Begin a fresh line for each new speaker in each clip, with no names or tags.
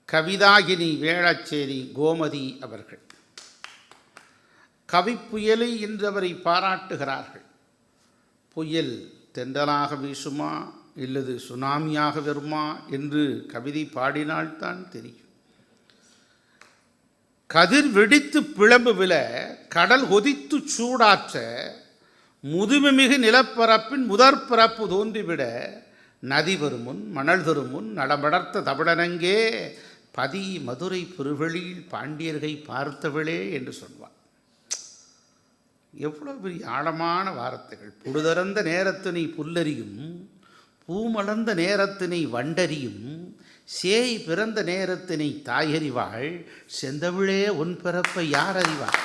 கவிதாகினி வேளச்சேரி கோமதி அவர்கள். கவிப்புயலை இன்று அவரை பாராட்டுகிறார்கள். புயல் தென்றலாக வீசுமா இல்லது சுனாமியாக வருமா என்று கவிதை பாடினால்தான் தெரியும். கதிர் வெடித்து பிளம்பு விழ, கடல் கொதித்து சூடாற்ற, முதுமைமிகு நிலப்பரப்பின் முதற்பரப்பு தோன்றிவிட, நதி வருமுன் மணல் தருமுன் நடமடர்த்த தமிழனங்கே பதி மதுரை பெருவெளியில் பாண்டியர்கை பார்த்தவளே என்று சொல்வார். எவ்வளோ பெரிய ஆழமான வார்த்தைகள். புடுதறந்த நேரத்தினை புல்லறியும், பூமலர்ந்த நேரத்தினை வண்டறியும், சேய் பிறந்த நேரத்தினை தாயறிவாள், செந்தமிழே உன் பிறப்பை யார் அறிவாள்.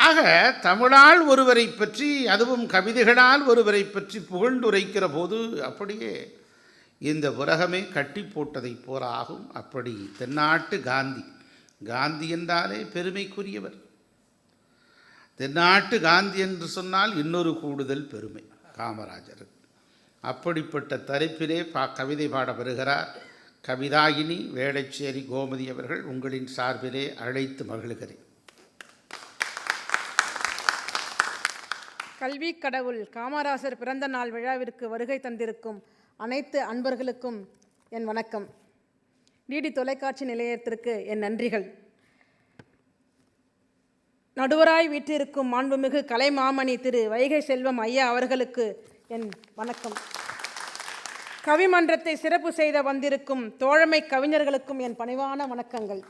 ஆக தமிழால் ஒருவரை பற்றி, அதுவும் கவிதைகளால் ஒருவரை பற்றி புகழ்ந்துரைக்கிற போது அப்படியே இந்த உலகமே கட்டி போட்டதைப் போல ஆகும். அப்படி தென்னாட்டு காந்தி, காந்தி என்றாலே பெருமைக்குரியவர். தென்னாட்டு காந்தி என்று சொன்னால் இன்னொரு கூடுதல் பெருமை காமராஜர். அப்படிப்பட்ட தலைப்பிலே கவிதை பாட வருகிறார் கவிதாகினி வேளச்சேரி கோமதி அவர்கள். உங்களின் சார்பிலே அழைத்து மகிழ்கிறேன்.
கல்வி கடவுள் காமராசர் பிறந்த நாள் விழாவிற்கு வருகை தந்திருக்கும் அனைத்து அன்பர்களுக்கும் என் வணக்கம். டிடி தொலைக்காட்சி நிலையத்திற்கு என் நன்றிகள். நடுவராய் வீற்றிருக்கும் மாண்புமிகு கலைமாமணி திரு வைகை செல்வம் ஐயா அவர்களுக்கு என் வணக்கம். கவிமன்றத்தை சிறப்பு செய்த வந்திருக்கும் தோழமை கவிஞர்களுக்கும் என் பணிவான வணக்கங்கள்.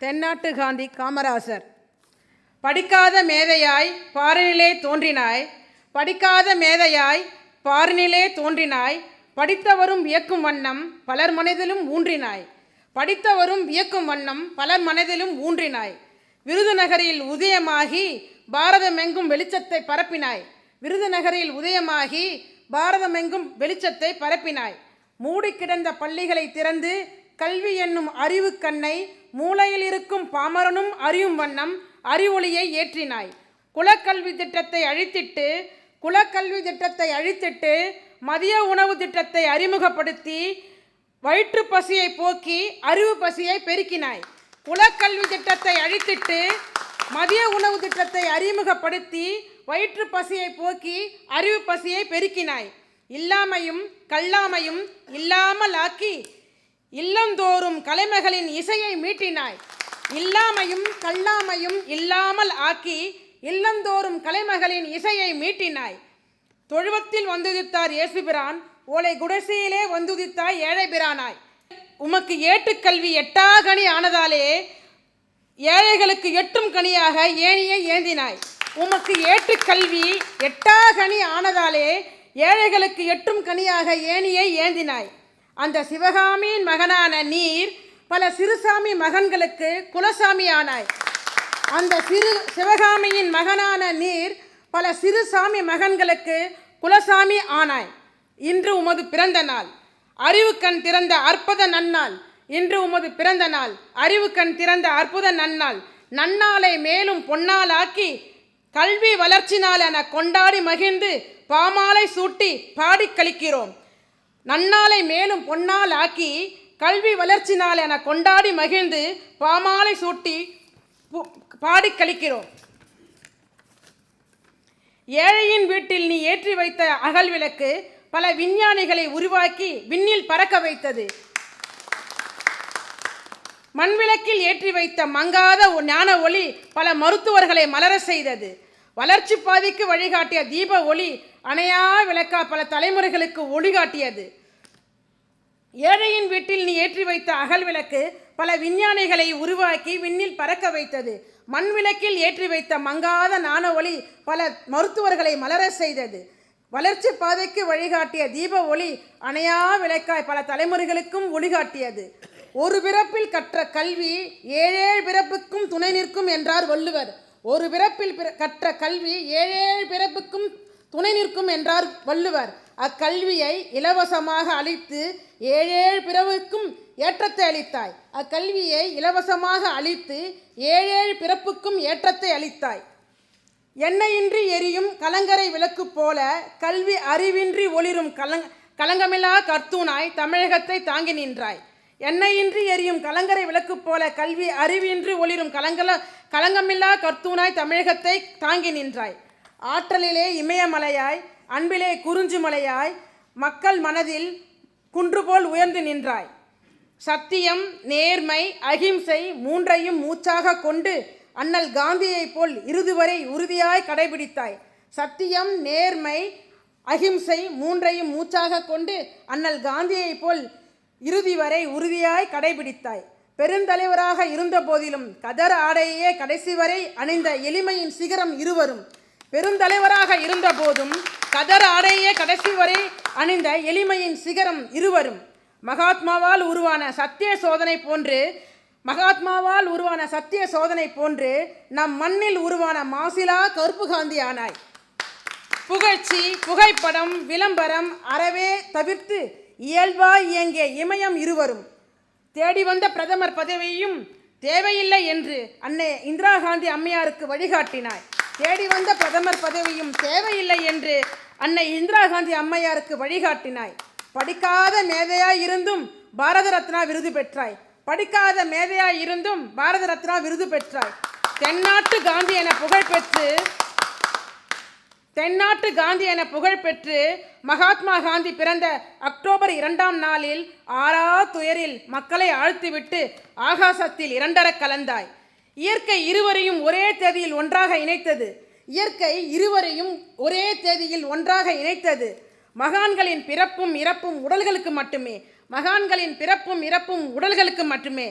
தென்னாட்டு காந்தி காமராசர். படிக்காத மேதையாய் பாரினிலே தோன்றினாய், படிக்காத மேதையாய் பாரினிலே தோன்றினாய், படித்தவரும் வியக்கும் வண்ணம் பலர் மனதிலும் ஊன்றினாய், படித்தவரும் வியக்கும் வண்ணம் பலர் மனதிலும் ஊன்றினாய். விருதுநகரில் உதயமாகி பாரதமெங்கும் வெளிச்சத்தை பரப்பினாய், விருதுநகரில் உதயமாகி பாரதமெங்கும் வெளிச்சத்தை பரப்பினாய். மூடி கிடந்த பள்ளிகளை திறந்து கல்வி என்னும் அறிவு கண்ணை மூலையில் இருக்கும் பாமரனும் அறியும் வண்ணம் அறிவொளியை ஏற்றினாய். குலக்கல்வி திட்டத்தை அழித்திட்டு மதிய உணவு திட்டத்தை அறிமுகப்படுத்தி வயிற்று பசியை போக்கி அறிவு பசியை பெருக்கினாய். குலக்கல்வி திட்டத்தை அழித்திட்டு மதிய உணவு திட்டத்தை அறிமுகப்படுத்தி வயிற்று பசியை போக்கி அறிவு பசியை பெருக்கினாய். இல்லாமையும் கல்லாமையும் இல்லாமல் ஆக்கி இல்லந்தோறும் கலைமகளின் இசையை மீட்டினாய். இல்லாமையும் கல்லாமையும் இல்லாமல் ஆக்கி இல்லந்தோறும் கலைமகளின் இசையை மீட்டினாய். தொழுவத்தில் வந்துதித்தார் இயேசுபிரான், ஓலை குடிசையிலே வந்துதித்தாய் ஏழை பிரானாய். உமக்கு ஏட்டுக்கல்வி எட்டாகனி ஆனதாலே ஏழைகளுக்கு எட்டும் கனியாக ஏணியை ஏந்தினாய். உமக்கு ஏட்டுக்கல்வி எட்டாகனி ஆனதாலே ஏழைகளுக்கு எட்டும் கனியாக ஏணியை ஏந்தினாய். அந்த சிவகாமியின் மகனான நீர் பல சிறுசாமி மகன்களுக்கு குலசாமி ஆனாய். அந்த சிவகாமியின் மகனான நீர் பல சிறுசாமி மகன்களுக்கு குலசாமி ஆனாய். இன்று உமது பிறந்த நாள், அறிவு கண் திறந்த அற்புத நன்னாள். இன்று உமது பிறந்த நாள், அறிவு கண் திறந்த அற்புத நன்னாள். நன்னாளை மேலும் பொன்னால் ஆக்கி கல்வி வளர்ச்சி நாள் என கொண்டாடி மகிழ்ந்து பாமாலை சூட்டி பாடி கழிக்கிறோம். நன்னாளை மேலும் பொன்னால் ஆக்கி கல்வி வளர்ச்சி நாள் என கொண்டாடி மகிழ்ந்து பாமாலை சூட்டி பாடி கழிக்கிறோம். ஏழையின் வீட்டில் நீ ஏற்றி வைத்த அகல் விளக்கு பல விஞ்ஞானிகளை உருவாக்கி விண்ணில் பறக்க வைத்தது. மண்விளக்கில் ஏற்றி வைத்த மங்காத ஞான ஒளி பல மருத்துவர்களை மலர செய்தது. வளர்ச்சி பாதைக்கு வழிகாட்டிய தீப ஒளி அணையா விளக்கா பல தலைமுறைகளுக்கு ஒளிகாட்டியது. ஏழையின் வீட்டில் நீ ஏற்றி வைத்த அகல் விளக்கு பல விஞ்ஞானிகளை உருவாக்கி விண்ணில் பறக்க வைத்தது. மண் விளக்கில் ஏற்றி வைத்த மங்காத ஞான ஒளி பல மருத்துவர்களை மலர செய்தது. வளர்ச்சி பாதைக்கு வழிகாட்டிய தீப ஒளி அணையா விளக்காய் பல தலைமுறைகளுக்கும் ஒளிகாட்டியது. ஒரு பிறப்பில் கற்ற கல்வி ஏழேழு பிறப்புக்கும் துணை நிற்கும் என்றார் வள்ளுவர். ஒரு பிறப்பில் கற்ற கல்வி ஏழேழு பிறப்புக்கும் துணை நிற்கும் என்றார் வள்ளுவர். அக்கல்வியை இலவசமாக அளித்து ஏழேழு பிறப்புக்கும் ஏற்றத்தை அளித்தாய். அக்கல்வியை இலவசமாக அளித்து ஏழேழு பிறப்புக்கும் ஏற்றத்தை அளித்தாய். எண்ணெயின்றி எரியும் கலங்கரை விளக்கு போல கல்வி அறிவின்றி ஒளிரும் களங்கமில்லா கர்த்தூனாய் தமிழகத்தை தாங்கி நின்றாய். எண்ணெயின்றி எரியும் கலங்கரை விளக்கு போல கல்வி அறிவின்றி ஒளிரும் களங்கமில்லா கர்த்தூனாய் தமிழகத்தை தாங்கி நின்றாய். ஆற்றலிலே இமயமலையாய், அன்பிலே குறிஞ்சி மலையாய், மக்கள் மனதில் குன்று போல் உயர்ந்து நின்றாய். சத்தியம், நேர்மை, அகிம்சை மூன்றையும் மூச்சாக கொண்டு அண்ணல் காந்தியைப் போல் இறுதி வரை உறுதியாய் கடைபிடித்தாய். சத்தியம், நேர்மை, அகிம்சை மூன்றையும் மூச்சாக கொண்டு அண்ணல் காந்தியைப் போல் இறுதி வரை உறுதியாய் கடைபிடித்தாய். பெருந்தலைவராக இருந்த போதிலும் கதர் ஆடையே கடைசி வரை அணிந்த எளிமையின் சிகரம் இருவரும். பெருந்தலைவராக இருந்த போதும் கதர் ஆடையே கடைசி வரை அணிந்த எளிமையின் சிகரம் இருவரும். மகாத்மாவால் உருவான சத்திய சோதனை போன்று நம் மண்ணில் உருவான மாசிலா கருப்பு காந்தி ஆனாய். புகழ்ச்சி, புகைப்படம், விளம்பரம் அறவே தவிர்த்து இயல்பாய் இயங்கிய இமயம் இருவரும். தேடி வந்த பிரதமர் பதவியும் தேவையில்லை என்று அன்னை இந்திரா காந்தி அம்மையாருக்கு வழிகாட்டினாய். தேடி வந்த பிரதமர் பதவியும் தேவையில்லை என்று அன்னை இந்திரா காந்தி அம்மையாருக்கு வழிகாட்டினாய். படிக்காத மேதையாய் இருந்தும் பாரத ரத்னா விருது பெற்றாய். படிக்காத மேதையாய் இருந்தும் பாரத ரத்னா விருது பெற்றாய். தென்னாட்டு காந்தி என புகழ்பெற்று மகாத்மா காந்தி பிறந்த அக்டோபர் 2ஆம் நாளில் ஆறா துயரில் மக்களை ஆழ்த்திவிட்டு ஆகாசத்தில் இரண்டர கலந்தாய். இயற்கை இருவரையும் ஒரே தேதியில் ஒன்றாக இணைத்தது. மகான்களின் பிறப்பும் இறப்பும் உடல்களுக்கு மட்டுமே.